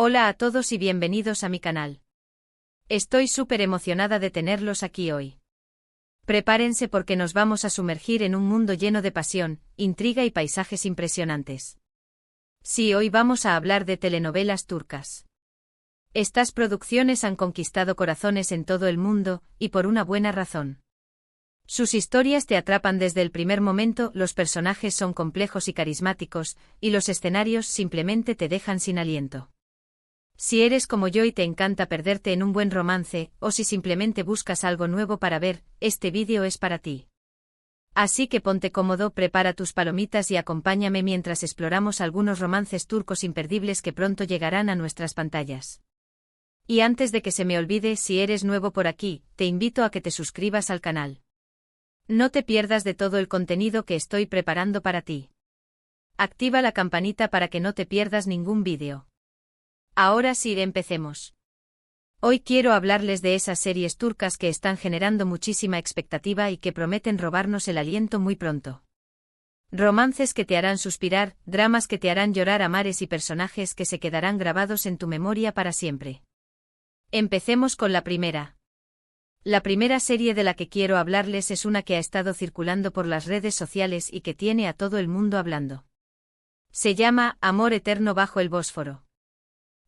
Hola a todos y bienvenidos a mi canal. Estoy súper emocionada de tenerlos aquí hoy. Prepárense porque nos vamos a sumergir en un mundo lleno de pasión, intriga y paisajes impresionantes. Sí, hoy vamos a hablar de telenovelas turcas. Estas producciones han conquistado corazones en todo el mundo, y por una buena razón. Sus historias te atrapan desde el primer momento, los personajes son complejos y carismáticos, y los escenarios simplemente te dejan sin aliento. Si eres como yo y te encanta perderte en un buen romance, o si simplemente buscas algo nuevo para ver, este vídeo es para ti. Así que ponte cómodo, prepara tus palomitas y acompáñame mientras exploramos algunos romances turcos imperdibles que pronto llegarán a nuestras pantallas. Y antes de que se me olvide, si eres nuevo por aquí, te invito a que te suscribas al canal. No te pierdas de todo el contenido que estoy preparando para ti. Activa la campanita para que no te pierdas ningún vídeo. Ahora sí, empecemos. Hoy quiero hablarles de esas series turcas que están generando muchísima expectativa y que prometen robarnos el aliento muy pronto. Romances que te harán suspirar, dramas que te harán llorar a mares y personajes que se quedarán grabados en tu memoria para siempre. Empecemos con la primera. La primera serie de la que quiero hablarles es una que ha estado circulando por las redes sociales y que tiene a todo el mundo hablando. Se llama Amor eterno bajo el Bósforo.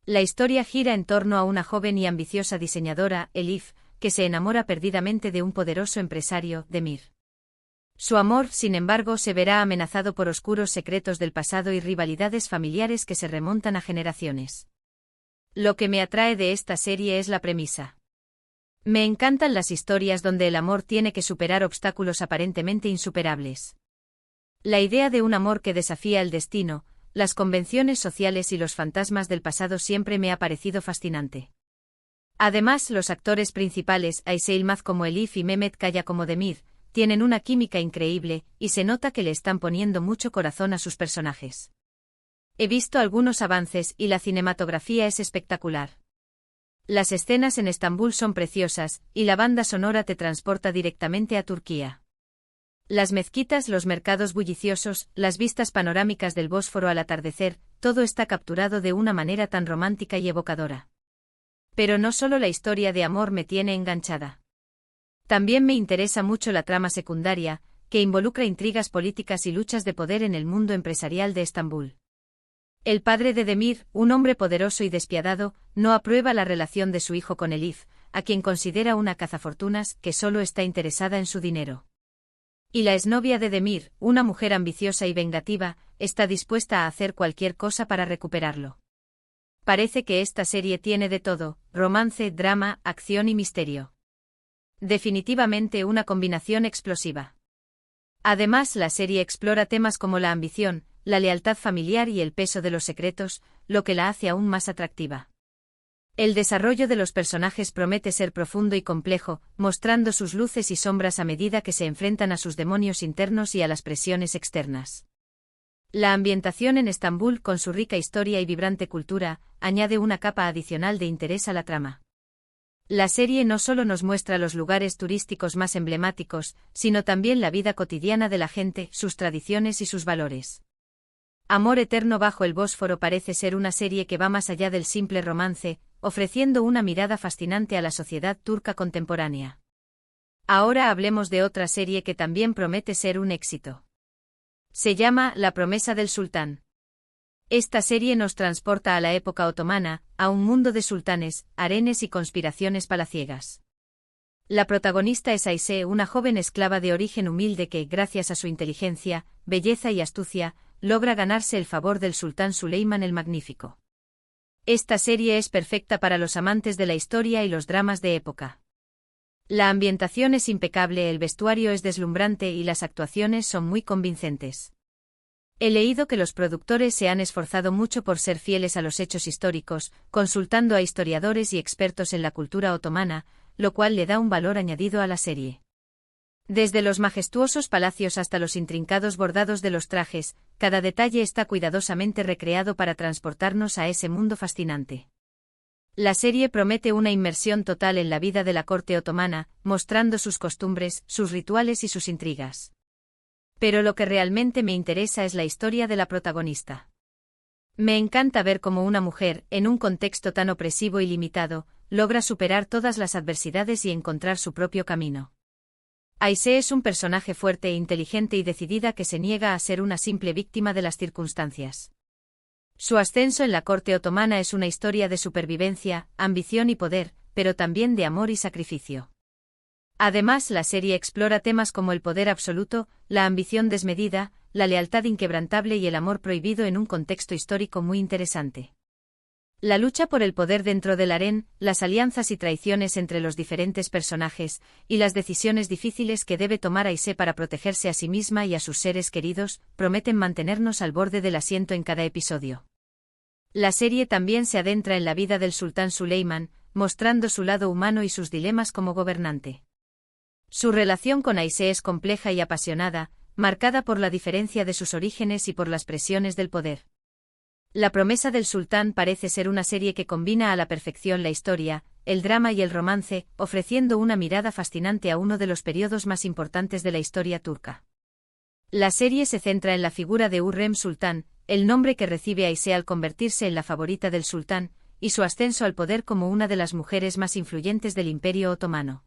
La historia gira en torno a una joven y ambiciosa diseñadora, Elif, que se enamora perdidamente de un poderoso empresario, Demir. Su amor, sin embargo, se verá amenazado por oscuros secretos del pasado y rivalidades familiares que se remontan a generaciones. Lo que me atrae de esta serie es la premisa. Me encantan las historias donde el amor tiene que superar obstáculos aparentemente insuperables. La idea de un amor que desafía el destino, las convenciones sociales y los fantasmas del pasado siempre me ha parecido fascinante. Además, los actores principales, Ayşe Yılmaz como Elif y Mehmet Kaya como Demir, tienen una química increíble, y se nota que le están poniendo mucho corazón a sus personajes. He visto algunos avances y la cinematografía es espectacular. Las escenas en Estambul son preciosas, y la banda sonora te transporta directamente a Turquía. Las mezquitas, los mercados bulliciosos, las vistas panorámicas del Bósforo al atardecer, todo está capturado de una manera tan romántica y evocadora. Pero no solo la historia de amor me tiene enganchada. También me interesa mucho la trama secundaria, que involucra intrigas políticas y luchas de poder en el mundo empresarial de Estambul. El padre de Demir, un hombre poderoso y despiadado, no aprueba la relación de su hijo con Elif, a quien considera una cazafortunas que solo está interesada en su dinero. Y la exnovia de Demir, una mujer ambiciosa y vengativa, está dispuesta a hacer cualquier cosa para recuperarlo. Parece que esta serie tiene de todo: romance, drama, acción y misterio. Definitivamente una combinación explosiva. Además, la serie explora temas como la ambición, la lealtad familiar y el peso de los secretos, lo que la hace aún más atractiva. El desarrollo de los personajes promete ser profundo y complejo, mostrando sus luces y sombras a medida que se enfrentan a sus demonios internos y a las presiones externas. La ambientación en Estambul, con su rica historia y vibrante cultura, añade una capa adicional de interés a la trama. La serie no solo nos muestra los lugares turísticos más emblemáticos, sino también la vida cotidiana de la gente, sus tradiciones y sus valores. Amor eterno bajo el Bósforo parece ser una serie que va más allá del simple romance, ofreciendo una mirada fascinante a la sociedad turca contemporánea. Ahora hablemos de otra serie que también promete ser un éxito. Se llama La promesa del sultán. Esta serie nos transporta a la época otomana, a un mundo de sultanes, harenes y conspiraciones palaciegas. La protagonista es Ayşe, una joven esclava de origen humilde que, gracias a su inteligencia, belleza y astucia, logra ganarse el favor del sultán Süleyman el Magnífico. Esta serie es perfecta para los amantes de la historia y los dramas de época. La ambientación es impecable, el vestuario es deslumbrante y las actuaciones son muy convincentes. He leído que los productores se han esforzado mucho por ser fieles a los hechos históricos, consultando a historiadores y expertos en la cultura otomana, lo cual le da un valor añadido a la serie. Desde los majestuosos palacios hasta los intrincados bordados de los trajes, cada detalle está cuidadosamente recreado para transportarnos a ese mundo fascinante. La serie promete una inmersión total en la vida de la corte otomana, mostrando sus costumbres, sus rituales y sus intrigas. Pero lo que realmente me interesa es la historia de la protagonista. Me encanta ver cómo una mujer, en un contexto tan opresivo y limitado, logra superar todas las adversidades y encontrar su propio camino. Aisée es un personaje fuerte e inteligente y decidida que se niega a ser una simple víctima de las circunstancias. Su ascenso en la corte otomana es una historia de supervivencia, ambición y poder, pero también de amor y sacrificio. Además, la serie explora temas como el poder absoluto, la ambición desmedida, la lealtad inquebrantable y el amor prohibido en un contexto histórico muy interesante. La lucha por el poder dentro del harén, las alianzas y traiciones entre los diferentes personajes, y las decisiones difíciles que debe tomar Aisée para protegerse a sí misma y a sus seres queridos, prometen mantenernos al borde del asiento en cada episodio. La serie también se adentra en la vida del sultán Suleimán, mostrando su lado humano y sus dilemas como gobernante. Su relación con Aisée es compleja y apasionada, marcada por la diferencia de sus orígenes y por las presiones del poder. La promesa del sultán parece ser una serie que combina a la perfección la historia, el drama y el romance, ofreciendo una mirada fascinante a uno de los periodos más importantes de la historia turca. La serie se centra en la figura de Hürrem Sultán, el nombre que recibe Aisée al convertirse en la favorita del sultán, y su ascenso al poder como una de las mujeres más influyentes del Imperio Otomano.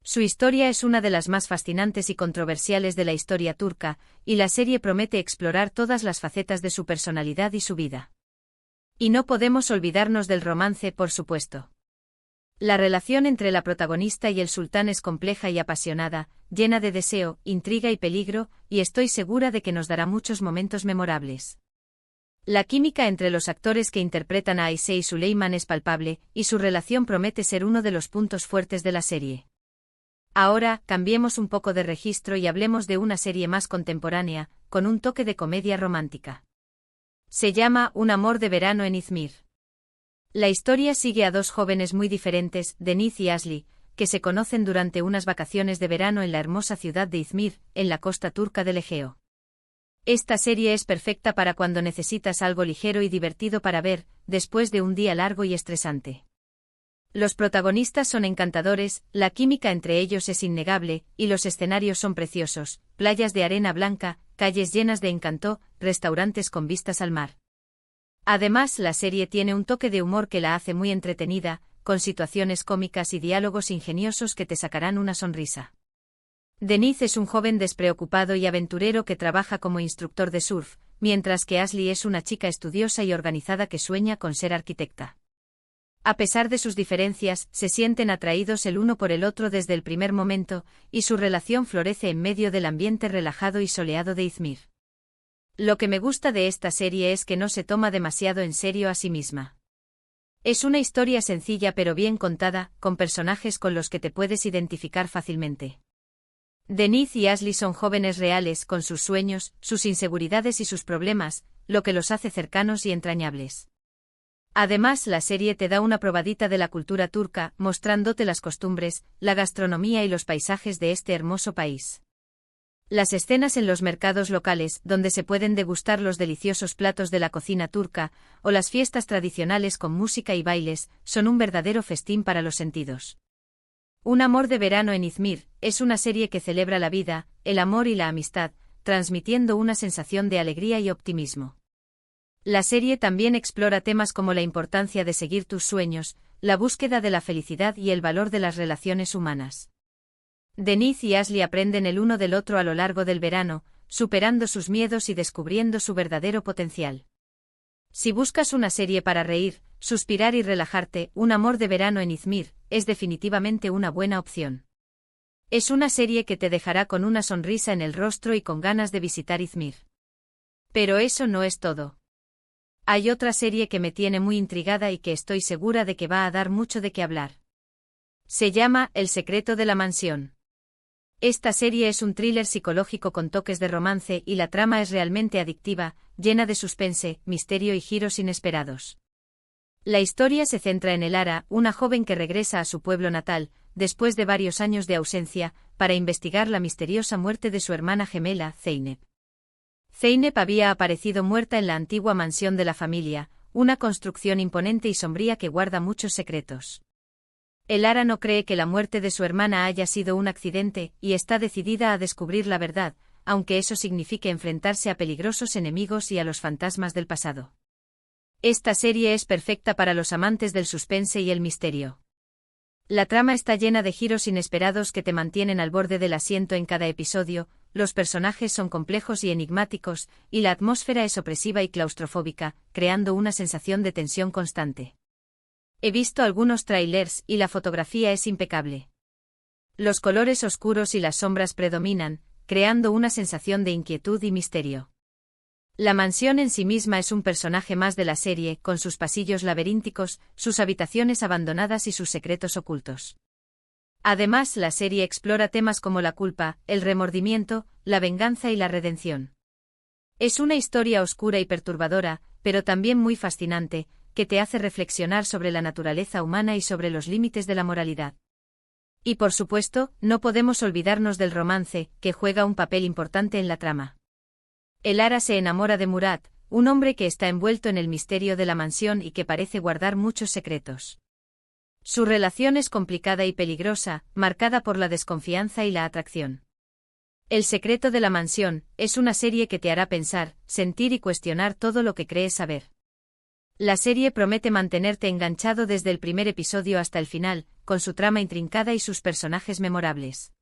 Su historia es una de las más fascinantes y controversiales de la historia turca, y la serie promete explorar todas las facetas de su personalidad y su vida. Y no podemos olvidarnos del romance, por supuesto. La relación entre la protagonista y el sultán es compleja y apasionada, llena de deseo, intriga y peligro, y estoy segura de que nos dará muchos momentos memorables. La química entre los actores que interpretan a Aisée y Suleimán es palpable, y su relación promete ser uno de los puntos fuertes de la serie. Ahora, cambiemos un poco de registro y hablemos de una serie más contemporánea, con un toque de comedia romántica. Se llama Un amor de verano en Izmir. La historia sigue a dos jóvenes muy diferentes, Deniz y Asli, que se conocen durante unas vacaciones de verano en la hermosa ciudad de Izmir, en la costa turca del Egeo. Esta serie es perfecta para cuando necesitas algo ligero y divertido para ver, después de un día largo y estresante. Los protagonistas son encantadores, la química entre ellos es innegable, y los escenarios son preciosos, playas de arena blanca, calles llenas de encanto, restaurantes con vistas al mar. Además, la serie tiene un toque de humor que la hace muy entretenida, con situaciones cómicas y diálogos ingeniosos que te sacarán una sonrisa. Deniz es un joven despreocupado y aventurero que trabaja como instructor de surf, mientras que Asli es una chica estudiosa y organizada que sueña con ser arquitecta. A pesar de sus diferencias, se sienten atraídos el uno por el otro desde el primer momento, y su relación florece en medio del ambiente relajado y soleado de Izmir. Lo que me gusta de esta serie es que no se toma demasiado en serio a sí misma. Es una historia sencilla pero bien contada, con personajes con los que te puedes identificar fácilmente. Deniz y Asli son jóvenes reales con sus sueños, sus inseguridades y sus problemas, lo que los hace cercanos y entrañables. Además, la serie te da una probadita de la cultura turca, mostrándote las costumbres, la gastronomía y los paisajes de este hermoso país. Las escenas en los mercados locales, donde se pueden degustar los deliciosos platos de la cocina turca, o las fiestas tradicionales con música y bailes, son un verdadero festín para los sentidos. Un amor de verano en Izmir es una serie que celebra la vida, el amor y la amistad, transmitiendo una sensación de alegría y optimismo. La serie también explora temas como la importancia de seguir tus sueños, la búsqueda de la felicidad y el valor de las relaciones humanas. Deniz y Asli aprenden el uno del otro a lo largo del verano, superando sus miedos y descubriendo su verdadero potencial. Si buscas una serie para reír, suspirar y relajarte, Un amor de verano en Izmir es definitivamente una buena opción. Es una serie que te dejará con una sonrisa en el rostro y con ganas de visitar Izmir. Pero eso no es todo. Hay otra serie que me tiene muy intrigada y que estoy segura de que va a dar mucho de qué hablar. Se llama El secreto de la mansión. Esta serie es un thriller psicológico con toques de romance y la trama es realmente adictiva, llena de suspense, misterio y giros inesperados. La historia se centra en Elara, una joven que regresa a su pueblo natal, después de varios años de ausencia, para investigar la misteriosa muerte de su hermana gemela, Zeynep. Zeynep había aparecido muerta en la antigua mansión de la familia, una construcción imponente y sombría que guarda muchos secretos. Elara no cree que la muerte de su hermana haya sido un accidente, y está decidida a descubrir la verdad, aunque eso signifique enfrentarse a peligrosos enemigos y a los fantasmas del pasado. Esta serie es perfecta para los amantes del suspense y el misterio. La trama está llena de giros inesperados que te mantienen al borde del asiento en cada episodio, los personajes son complejos y enigmáticos, y la atmósfera es opresiva y claustrofóbica, creando una sensación de tensión constante. He visto algunos trailers y la fotografía es impecable. Los colores oscuros y las sombras predominan, creando una sensación de inquietud y misterio. La mansión en sí misma es un personaje más de la serie, con sus pasillos laberínticos, sus habitaciones abandonadas y sus secretos ocultos. Además, la serie explora temas como la culpa, el remordimiento, la venganza y la redención. Es una historia oscura y perturbadora, pero también muy fascinante, que te hace reflexionar sobre la naturaleza humana y sobre los límites de la moralidad. Y por supuesto, no podemos olvidarnos del romance, que juega un papel importante en la trama. Elara se enamora de Murad, un hombre que está envuelto en el misterio de la mansión y que parece guardar muchos secretos. Su relación es complicada y peligrosa, marcada por la desconfianza y la atracción. El secreto de la mansión es una serie que te hará pensar, sentir y cuestionar todo lo que crees saber. La serie promete mantenerte enganchado desde el primer episodio hasta el final, con su trama intrincada y sus personajes memorables.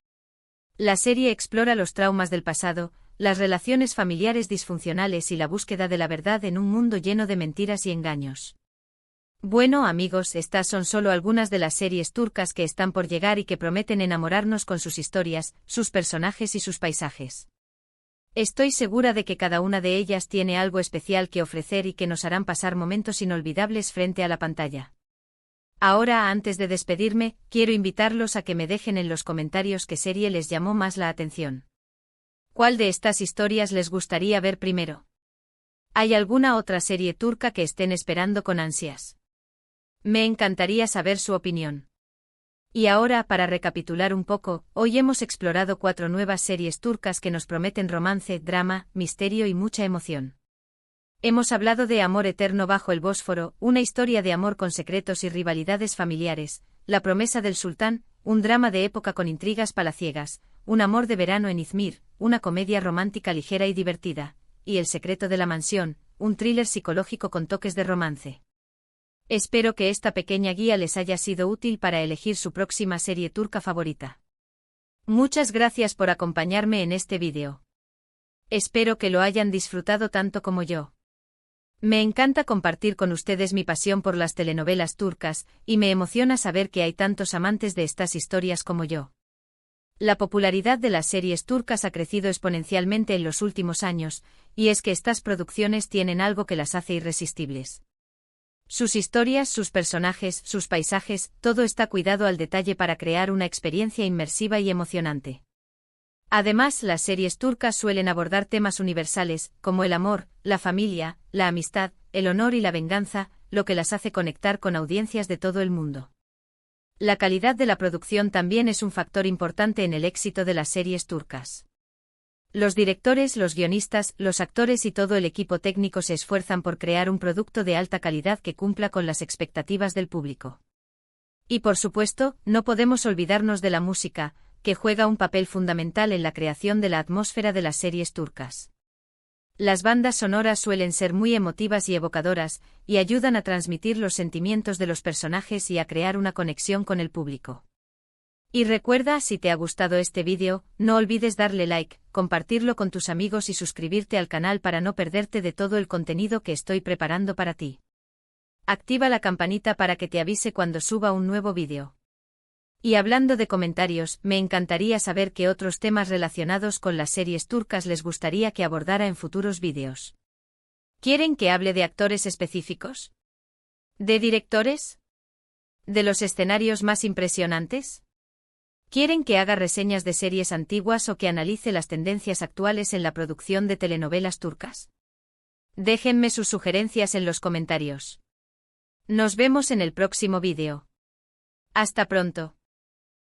La serie explora los traumas del pasado, las relaciones familiares disfuncionales y la búsqueda de la verdad en un mundo lleno de mentiras y engaños. Bueno amigos, estas son solo algunas de las series turcas que están por llegar y que prometen enamorarnos con sus historias, sus personajes y sus paisajes. Estoy segura de que cada una de ellas tiene algo especial que ofrecer y que nos harán pasar momentos inolvidables frente a la pantalla. Ahora, antes de despedirme, quiero invitarlos a que me dejen en los comentarios qué serie les llamó más la atención. ¿Cuál de estas historias les gustaría ver primero? ¿Hay alguna otra serie turca que estén esperando con ansias? Me encantaría saber su opinión. Y ahora, para recapitular un poco, hoy hemos explorado 4 nuevas series turcas que nos prometen romance, drama, misterio y mucha emoción. Hemos hablado de Amor eterno bajo el Bósforo, una historia de amor con secretos y rivalidades familiares, La promesa del sultán, un drama de época con intrigas palaciegas, Un amor de verano en Izmir, una comedia romántica ligera y divertida, y El secreto de la mansión, un thriller psicológico con toques de romance. Espero que esta pequeña guía les haya sido útil para elegir su próxima serie turca favorita. Muchas gracias por acompañarme en este vídeo. Espero que lo hayan disfrutado tanto como yo. Me encanta compartir con ustedes mi pasión por las telenovelas turcas, y me emociona saber que hay tantos amantes de estas historias como yo. La popularidad de las series turcas ha crecido exponencialmente en los últimos años, y es que estas producciones tienen algo que las hace irresistibles. Sus historias, sus personajes, sus paisajes, todo está cuidado al detalle para crear una experiencia inmersiva y emocionante. Además, las series turcas suelen abordar temas universales, como el amor, la familia, la amistad, el honor y la venganza, lo que las hace conectar con audiencias de todo el mundo. La calidad de la producción también es un factor importante en el éxito de las series turcas. Los directores, los guionistas, los actores y todo el equipo técnico se esfuerzan por crear un producto de alta calidad que cumpla con las expectativas del público. Y por supuesto, no podemos olvidarnos de la música, que juega un papel fundamental en la creación de la atmósfera de las series turcas. Las bandas sonoras suelen ser muy emotivas y evocadoras, y ayudan a transmitir los sentimientos de los personajes y a crear una conexión con el público. Y recuerda, si te ha gustado este vídeo, no olvides darle like, compartirlo con tus amigos y suscribirte al canal para no perderte de todo el contenido que estoy preparando para ti. Activa la campanita para que te avise cuando suba un nuevo vídeo. Y hablando de comentarios, me encantaría saber qué otros temas relacionados con las series turcas les gustaría que abordara en futuros vídeos. ¿Quieren que hable de actores específicos? ¿De directores? ¿De los escenarios más impresionantes? ¿Quieren que haga reseñas de series antiguas o que analice las tendencias actuales en la producción de telenovelas turcas? Déjenme sus sugerencias en los comentarios. Nos vemos en el próximo vídeo. Hasta pronto.